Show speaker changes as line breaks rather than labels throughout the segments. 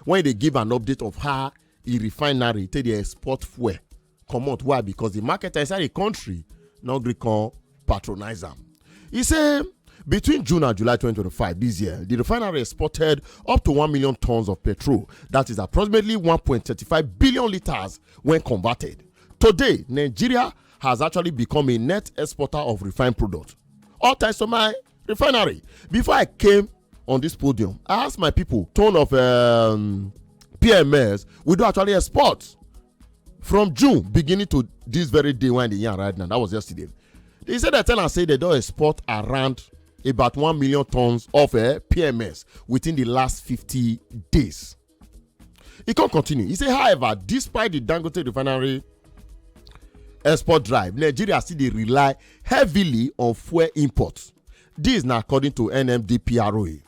when they give an update of how a refinery take the export fuel come out. Why? Because the market inside the country now can patronize them. He said between June and July 2025 this year, the refinery exported up to 1 million tons of petrol. That is approximately 1.35 billion liters when converted. Today, Nigeria has actually become a net exporter of refined products. All thanks to my refinery. Before I came on this podium, I asked my people, ton of PMS, we do actually export from June beginning to this very day when the year right now. That was yesterday. They said they don't export around about 1 million tons of PMS within the last 50 days. It can continue. He said, however, despite the Dangote refinery export drive, Nigeria still they rely heavily on fuel imports. This is now according to NMDPROA.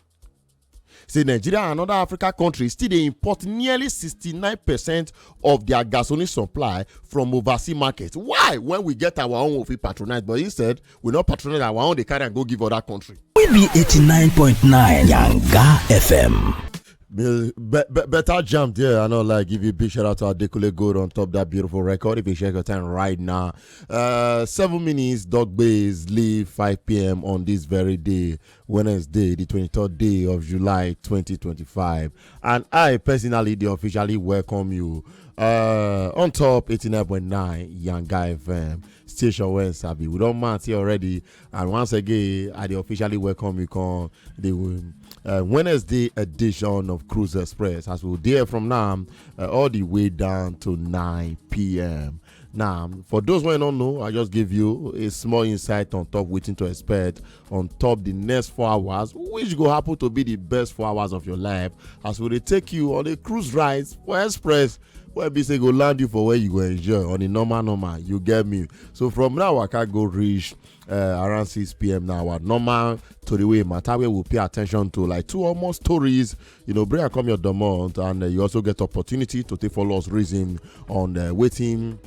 Say Nigeria and other African countries still they import nearly 69% of their gasoline supply from overseas markets. Why? When we get our own, we patronize, but instead we not patronize our own, they carry and go give other country.
We be 89.9 Yanga FM.
Better jump there. I know, like, give you a big shout out to Adeleke Gold on top that beautiful record. If you check your time right now, 7 minutes, Dog Bays leave 5 p.m. on this very day, Wednesday, the 23rd day of July 2025. And I personally, officially welcome you on top 89.9 Yanga FM station where Sabi. We don't mind here already. And once again, I officially welcome you on the Wednesday edition of Cruise Express, as we'll dare from now all the way down to 9 p.m. Now, for those who don't know, I just give you a small insight on top waiting to expect on top the next 4 hours, which go happen to be the best 4 hours of your life, as we take you on a cruise ride for Express, where we say go land you for where you go enjoy on the normal. You get me? So from now, I can go reach around 6 p.m. now. Our normal Tori Wey Matter, where we'll pay attention to like 2 or more stories. You know, bring and come your domot, and you also get opportunity to take follow us reason on Wetin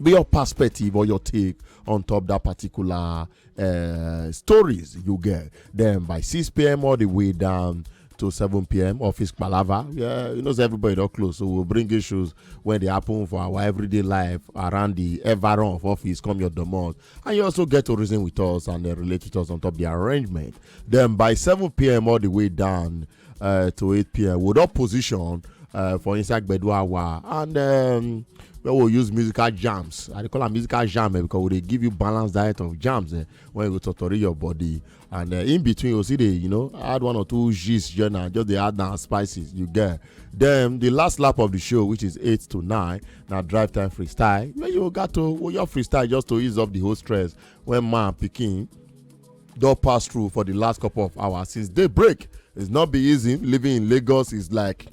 be your perspective or your take on top that particular stories you get. Then by 6 p.m. all the way down to 7 p.m. office Palava. Yeah, you know, everybody not close, so we'll bring issues when they happen for our everyday life around the environment of office. Come your domot, and you also get to reason with us and relate with us on top of the arrangement. Then by 7 p.m. all the way down to 8 p.m. we'll not position for inside Bedu Hour, and we'll use musical jams. I call them musical jam because they give you balanced diet of jams when you go to totori your body. And in between, you see add 1 or 2 gist, just they add down spices you get. Then the last lap of the show, which is 8 to 9, now drive time freestyle. Where you got to your freestyle just to ease off the whole stress when man picking don't pass through for the last couple of hours since daybreak. It's not be easy. Living in Lagos is like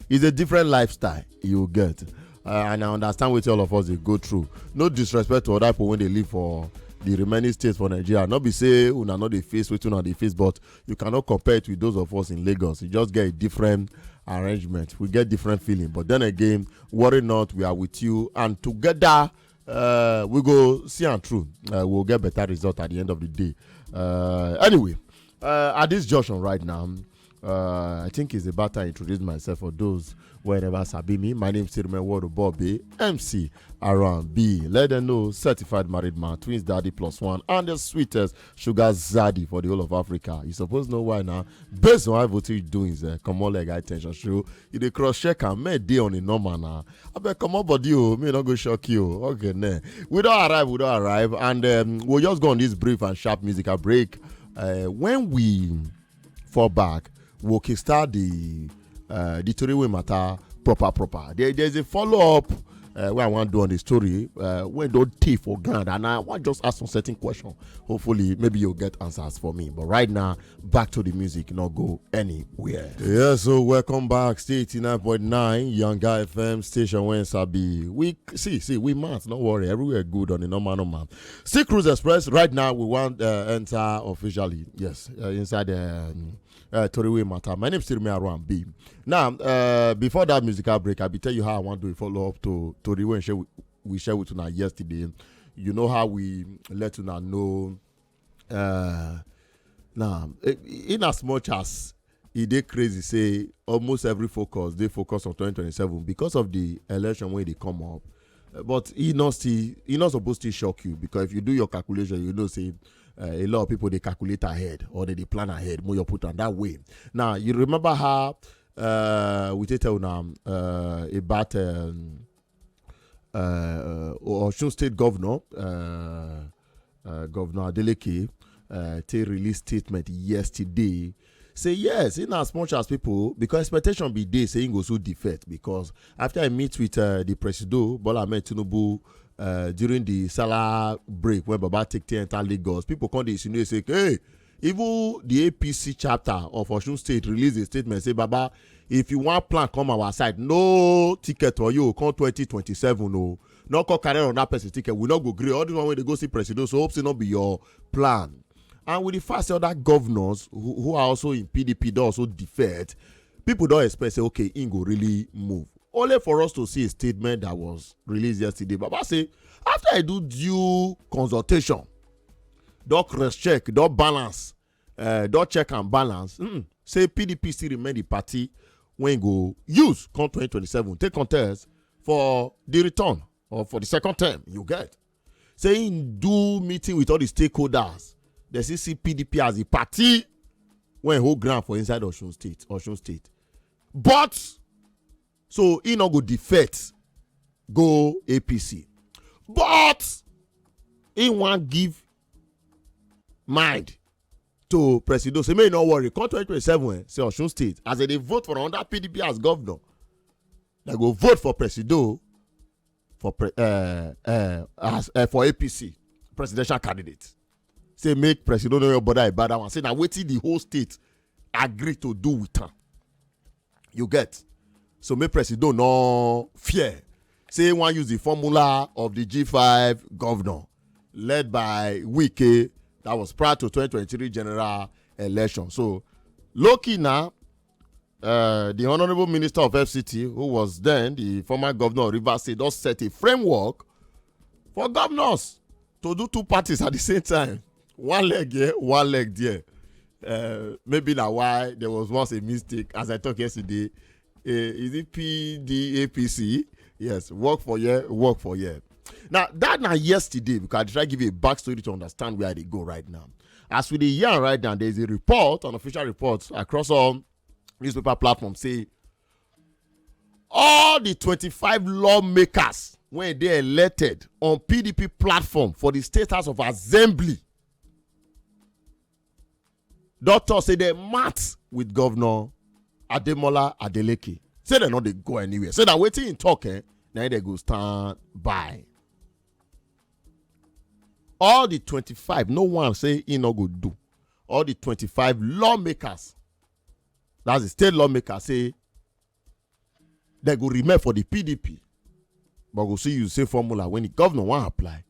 it's a different lifestyle you get. And I understand what all of us they go through. No disrespect to other people when they live for the remaining states for Nigeria. Not be say una not the face what una the face, but you cannot compare it with those of us in Lagos. You just get a different arrangement. We get different feeling. But then again, worry not, we are with you, and together we go see and through. We'll get better result at the end of the day. Anyway, at this junction right now, I think it's about to introduce myself for those wherever sabi me. My name is Tirme Bobby, MC around B. Let them know, certified married man, twins daddy +1, and the sweetest sugar zaddy for the whole of Africa. You suppose know why now. Based on what you doing, come on, like attention show. You dey cross check and make day on a normal now. I bet come on, body, me not go shock you. Okay, nah. We don't arrive, and we'll just go on this brief and sharp musical break. When we fall back, we'll kickstart the Tori Wey Matter proper. There's a follow-up where I want to do on the story when don't take for granted, and I want to just ask some certain question. Hopefully, maybe you'll get answers for me. But right now, back to the music, not go anywhere. Yeah, so welcome back. Stay 89.9 Yanga FM station when Sabi. We see, we must not worry. Everywhere good on the normal. Still Cruise Express. Right now, we want enter officially. Yes, inside Tori Wey Matter. My name is Tirme Around B. Now, before that musical break, I'll be tell you how I want to follow up to Tori Wey we shared with you yesterday. You know how we let you know. Now, in as much as e dey crazy say almost every focus dey focus on 2027 because of the election wey dey come up. But e not supposed to shock you, because if you do your calculation, you know say a lot of people they calculate ahead or they plan ahead. More you put on that way. Now you remember how we tell now about Osun State Governor Governor Adeleke they released statement yesterday. Say yes, in as much as people, because expectation be day saying go so defect, because after I meet with the Presido Bola Ahmed Tinubu during the Salah break when Baba take enter Lagos, people come to insinuate say, hey, even the APC chapter of Osun State release a statement say, Baba, if you want plan come our side, no ticket for you come 2027, no, not call carry on that person ticket, we not go gree. All the one way they go see Presido, so hope it not be your plan. And with the fact that other governors who are also in PDP don't also defect, people don't expect say, okay, in go really move. Only for us to see a statement that was released yesterday. Baba say, after I do due consultation, don't cross check, don't balance, don't check and balance, say PDP still remain the party when go use come 2027, take contest for the return or for the second term you get. Saying do meeting with all the stakeholders. They see PDP as a party when hold ground for inside Osun State. But so he not go defect, go APC. But he want give mind to Presido. Say may not worry. Come 2027, say Osun State as they vote for another PDP as governor, they go vote for Presido for APC presidential candidate. Say make President no bother about that one. Say now waiting the whole state agree to do with her. You get? So make President no fear. Say one use the formula of the G5 governor led by Wike that was prior to 2023 general election. So Loki now, the Honorable Minister of FCT, who was then the former governor of Rivers State, does set a framework for governors to do two parties at the same time. One leg here, one leg there. Maybe that's why there was once a mistake. As I talked yesterday, is it PDAPC? Yes, work for year, work for year. Now yesterday, because I try to give you a backstory to understand where they go right now. As with the year right now, there is a report, an official report across all newspaper platforms say all the 25 lawmakers when they elected on PDP platform for the State House of Assembly. Doctors say they met with Governor Ademola Adeleke. Say they not they go anywhere. Say that waiting in talking, now they go stand by. All the 25, no one say he not go do. All the 25 lawmakers, that's the state lawmakers, say they go remain for the PDP. But go see you say formula when the governor want apply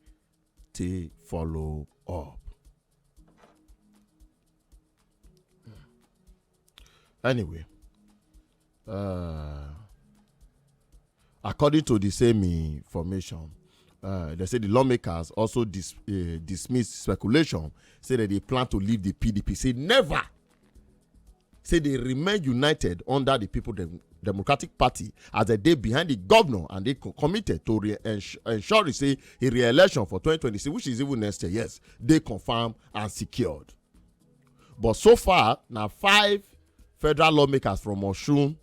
to follow up. Anyway, according to the same information, they say the lawmakers also dismissed speculation, say that they plan to leave the PDP. Say never. Say they remain united under the People Democratic Party as a day behind the governor, and they committed to ensure say a re-election for 2026, which is even next year. Yes, they confirmed and secured. But so far, now 5 federal lawmakers from Osun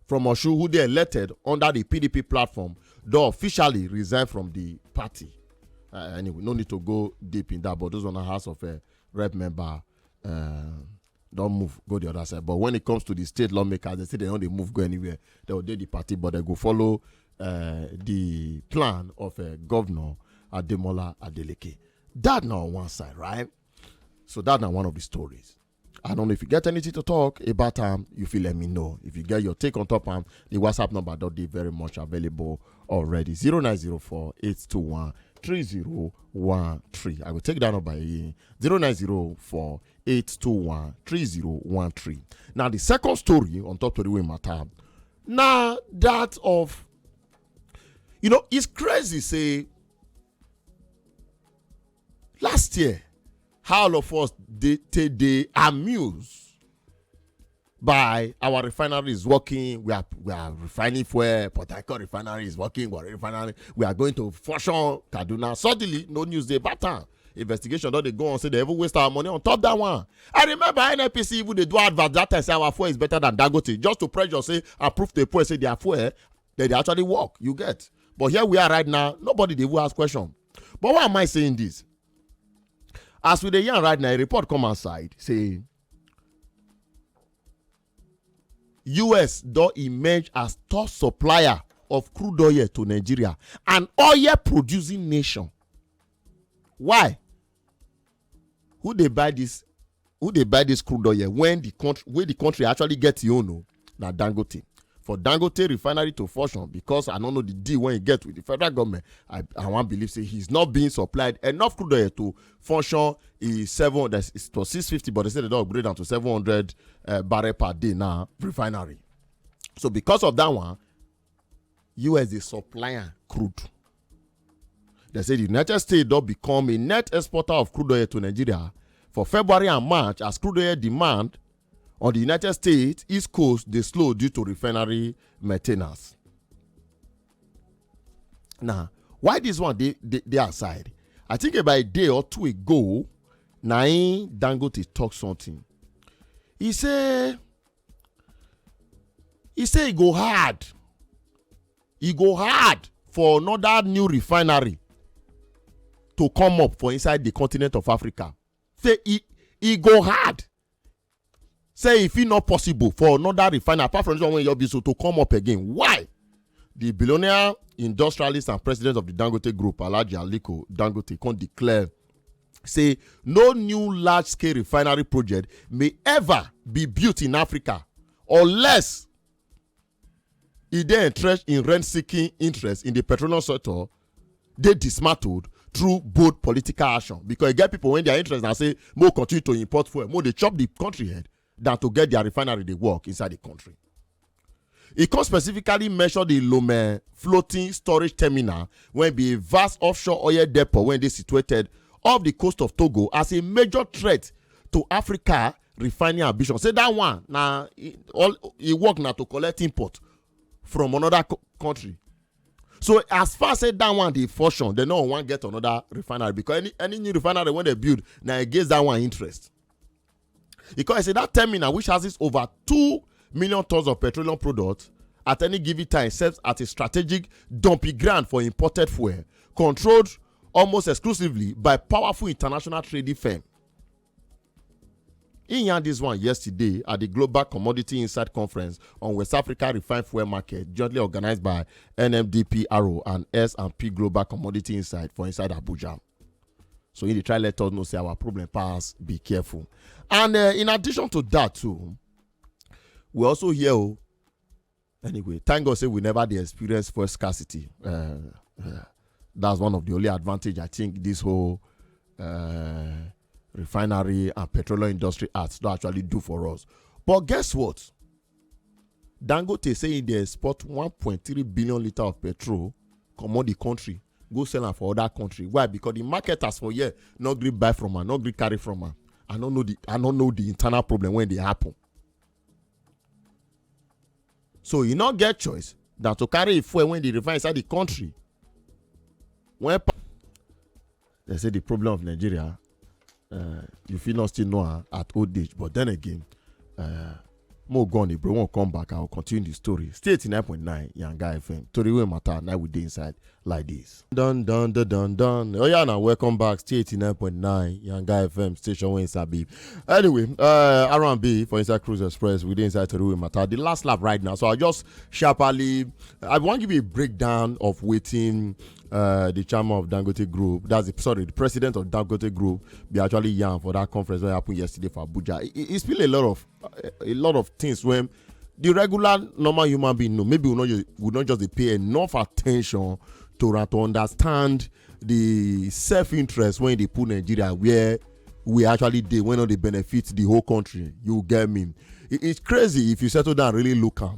who they elected under the PDP platform, they officially resign from the party. Anyway, no need to go deep in that, but those on the House of Rep member don't move, go the other side. But when it comes to the state lawmakers, they say they don't move, go anywhere. They will do the party, but they go follow the plan of Governor Ademola Adeleke. That now on one side, right? So that's not one of the stories. I don't know if you get anything to talk about you feel let me know. If you get your take on top the WhatsApp number don't be very much available already. 0904-821-3013. I will take that number again. 0904-821-3013. Now the second story on top Tori Wey Matter. Now that of it's crazy say last year how all of us they amused by our refinery is working. We are refining fuel. Port Harcourt refinery is working. We are going to Fashion Kaduna. Suddenly, no news they pattern. Investigation don't they go on say they ever waste our money on top that one. I remember NPC even they do advert that time say our fuel is better than Dangote just to pressure say approve the fuel say their fuel that they actually work. You get. But here we are right now. Nobody they will ask question. But why am I saying this? As with the yarn right now, a report come outside saying US don't emerge as top supplier of crude oil to Nigeria, an oil producing nation. Why? Who they buy this crude oil when the country actually gets you know na Dangote. For Dangote refinery to function, because I don't know the deal when he get with the federal government, I want to believe say he's not being supplied enough crude oil to function. Is it was 650, but they said they don't upgrade down to 700 barrel per day now refinery. So because of that one, US is supplier crude. They say the United States don't become a net exporter of crude oil to Nigeria for February and March as crude oil demand on the United States East Coast they slow due to refinery maintenance. Now, why this one they aside? I think about a day or two ago, Nain Dangote talk something. He say it go hard. It go hard for another new refinery to come up for inside the continent of Africa. Say it go hard. Say if it's not possible for another refinery apart from this one when you're busy to come up again. Why? The billionaire industrialist and president of the Dangote Group, Adeleke Dangote, can declare, say no new large-scale refinery project may ever be built in Africa unless it then entrenched in rent-seeking interest in the petroleum sector, they dismantled through bold political action. Because you get people when they are interested and say, more continue to import fuel, more they chop the country head than to get their refinery they work inside the country. It can specifically measure the Lomé floating storage terminal when be a vast offshore oil depot when they situated off the coast of Togo as a major threat to Africa refining ambition. Say that one now it work now to collect import from another country. So as far as that one they function, they no one get another refinery because any new refinery when they build now against that one interest. Because I say that terminal which has over 2 million tons of petroleum products at any given time serves as a strategic dumping ground for imported fuel, controlled almost exclusively by powerful international trading firm. He had this one yesterday at the Global Commodity Insight Conference on West Africa Refined Fuel Market, jointly organized by NMDPRO and S&P Global Commodity Insight for inside Abuja. So he try let us know say our problem pass, be careful. And in addition to that too, we also hear anyway, thank God say we never dey experience fuel scarcity. That's one of the only advantage I think this whole refinery and petroleum industry acts don't actually do for us. But guess what? Dangote saying they export 1.3 billion liters of petrol, come on the country, go sell them for other country. Why? Because the marketers for here not agree buy from her, not agree carry from her. I don't know the internal problem when they happen. So you not get choice than to carry a fuel when they refine inside the country. When they say the problem of Nigeria, you feel not still know her at old age, but then again, more gone, bro. Won't come back. I'll continue the story. Stay at 9.9 Yanga FM. Tori Wey Matter. Now we dey inside like this. Dun. Oh yeah, now welcome back. Stay at 9.9 Yanga FM station where inside be. Anyway, R&B for Inside Cruise Express. We dey inside Tori Wey Matter. The last lap right now. So I just sharply, I want to give you a breakdown of Wetin. The chairman of Dangote Group, the president of Dangote Group, be actually young for that conference that happened yesterday for Abuja. It's been a lot of things when the regular normal human being know. Maybe we not just pay enough attention to understand the self-interest when they put Nigeria where we actually did when they benefit the whole country. You get me? It's crazy if you settle down and really look at.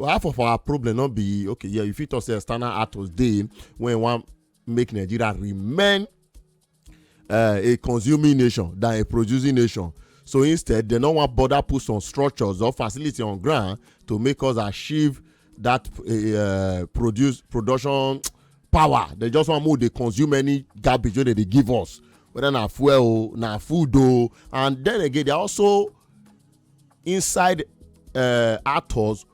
Half of our problem not be okay. Yeah, if you talk say external actors day when one make Nigeria remain a consuming nation than a producing nation. So instead, they don't want bother put some structures or facility on ground to make us achieve that production power. They just want more they consume any garbage that they give us, whether na fuel, na food, and then again they also inside actors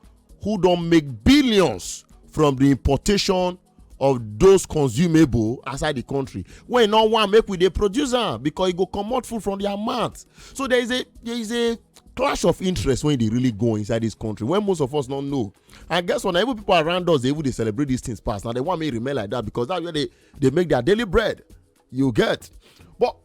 who don't make billions from the importation of those consumable outside the country. When no one make with the producer because it go comot food from their mouth. So there is a clash of interest when they really go inside this country when most of us don't know. And guess what? Now, even people around us, they celebrate these things past. Now they want me to remain like that because that's where they make their daily bread. You get. But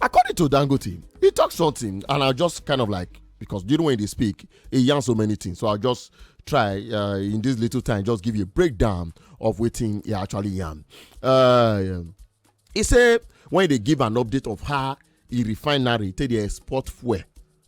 according to Dangote, he talks something, and I'll just kind of like, because you know when they speak, he yarns so many things. So I'll just try in this little time just give you a breakdown of Wetin he actually yarn. He said when they give an update of how a refinery take the export fuel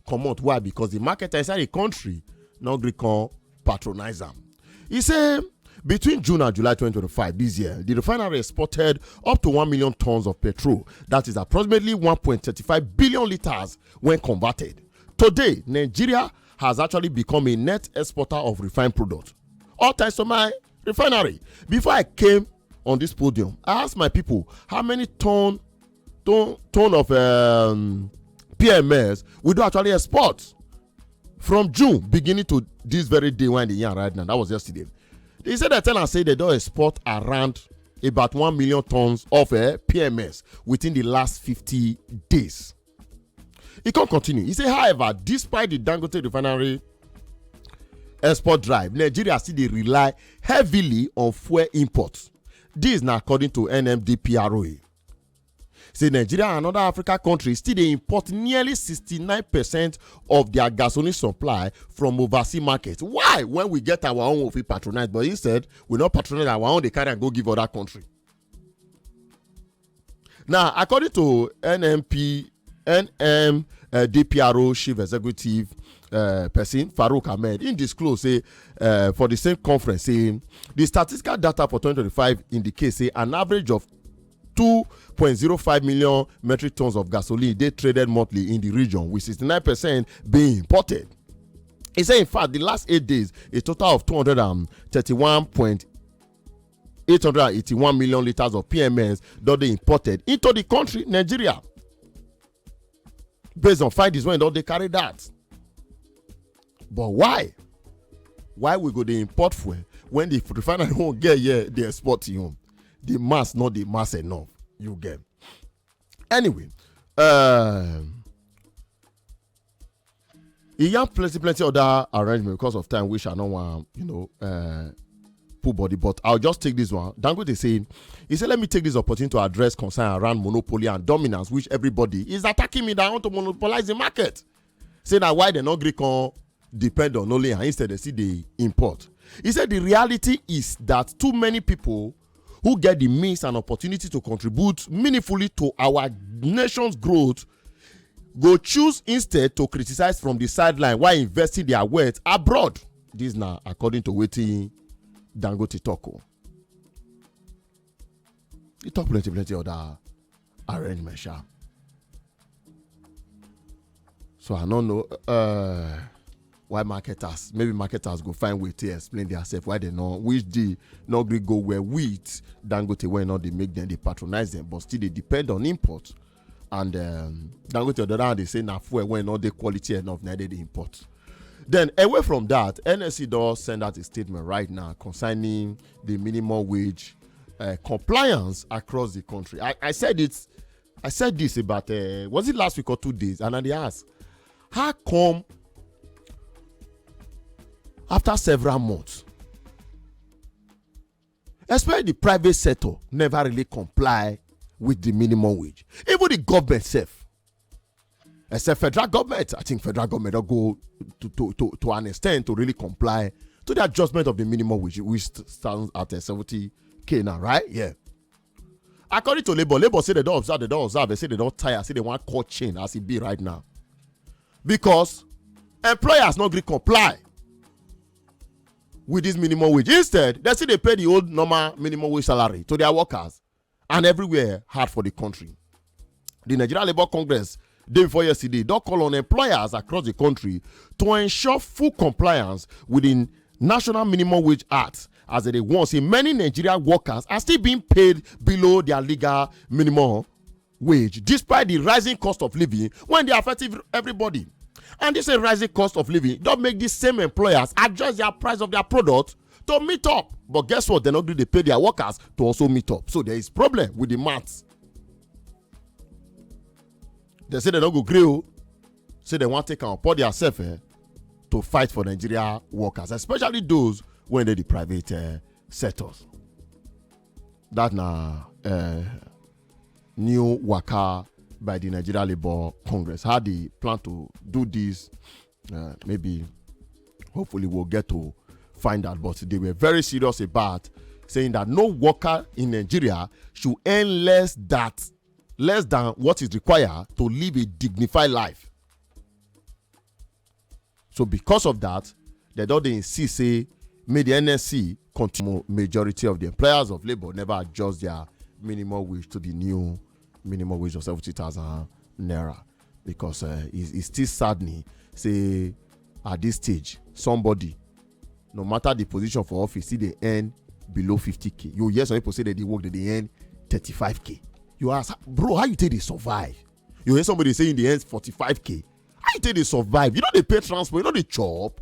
come out. Why? Because the market inside the country no gree can patronize them. He said between June and July 2025 this year, the refinery exported up to 1 million tons of petrol. That is approximately 1.35 billion liters when converted. Today, Nigeria has actually become a net exporter of refined products. All thanks to my refinery. Before I came on this podium, I asked my people how many ton of PMS we do actually export from June beginning to this very day when the year right now. That was yesterday. They said that they don't export around about 1 million tons of PMS within the last 50 days. He can't continue. He said, however, despite the Dangote refinery export drive, Nigeria still they rely heavily on fuel imports. This is now according to NMDPROA. Say Nigeria and other African countries still they import nearly 69% of their gasoline supply from overseas markets. Why? When we get our own, we patronize, but instead we not patronize our own, they carry and go give other country. Now, according to NMDPRO chief executive person Farouk Ahmed, in disclose say for the same conference saying the statistical data for 2025 indicates say an average of 2.05 million metric tons of gasoline they traded monthly in the region, with 69% being imported. He said, in fact, the last 8 days, a total of 231.881 million liters of PMS that they imported into the country, Nigeria. Based on findings when don't they carry that. But why? Why we go to import fuel when the refinery won't get here, they export to you? The mass, not the mass enough. You get. Anyway, he have plenty other arrangement because of time, which I don't want, put body. But I'll just take this one. Dangote saying, he said, let me take this opportunity to address concern around monopoly and dominance, which everybody is attacking me that I want to monopolize the market. Say that why they not Greek on depend on only and instead they see the import. He said the reality is that too many people who get the means and opportunity to contribute meaningfully to our nation's growth go choose instead to criticize from the sideline while investing their wealth abroad. This now according to Wetin Dangote talk. He talk plenty other arrangement, sha. So I don't know why maybe marketers go find way to explain themselves why they know which they not really go where wheat Dangote why not they make them, they patronize them, but still they depend on import. And Dangote on the other hand, they say na fuel when not the quality enough now they import. Then away from that, NSC does send out a statement right now concerning the minimum wage compliance across the country. I said this about was it last week or 2 days, and they asked, how come after several months, especially the private sector never really comply with the minimum wage? Even the government self, except federal government, I think federal government will go to an extent to really comply to the adjustment of the minimum wage, which stands at 70k now, right? Yeah. According to Labor say they don't observe, they say they don't tire, say they want cut chain as it be right now. Because employers not really comply with this minimum wage. Instead, they say they pay the old normal minimum wage salary to their workers, and everywhere hard for the country. the Nigeria Labour Congress, day before yesterday, don't call on employers across the country to ensure full compliance with the National Minimum Wage Act, as they want. See, many Nigerian workers are still being paid below their legal minimum wage, despite the rising cost of living when they affect everybody. And this rising cost of living don't make these same employers adjust their price of their product to meet up. But guess what? They're not going to pay their workers to also meet up. So there is problem with the maths. They say they don't go grill. Say they want to take upon themselves to fight for Nigeria workers, especially those when they're the private sectors. That now new waka by the Nigeria Labour Congress. How they plan to do this, maybe, hopefully we'll get to find out. But they were very serious about saying that no worker in Nigeria should earn less than what is required to live a dignified life. So because of that, they don't insist, say, may the NSC continue. Majority of the employers of labor never adjust their minimum wage to the new minimum wage of 70,000 naira, because it's still saddening. Say at this stage, somebody, no matter the position for office, see they earn below 50k. You hear some people say that they work, that they earn 35k. You ask, bro, how you take they survive? You hear somebody saying they earn 45k. How you take they survive? You know they pay transport, you know they chop.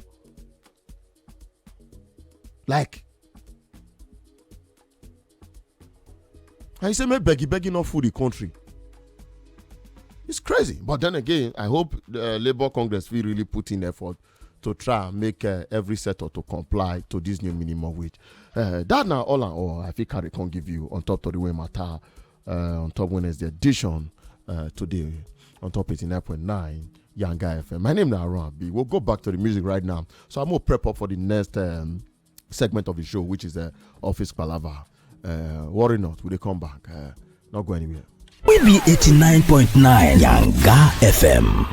Like, and you say, me begging not food the country. It's crazy. But then again, I hope the Labour Congress will really put in effort to try and make every sector to comply to this new minimum wage. That now, all and all, I think I can give you on top Tori Wey Matter, on top Wednesday edition today, on top 89.9 Yanga FM. My name is Aaron B. We'll go back to the music right now. So I'm going to prep up for the next segment of the show, which is Office Palava. Worry not, will they come back? Not go anywhere.
We be 89.9 Yanga FM.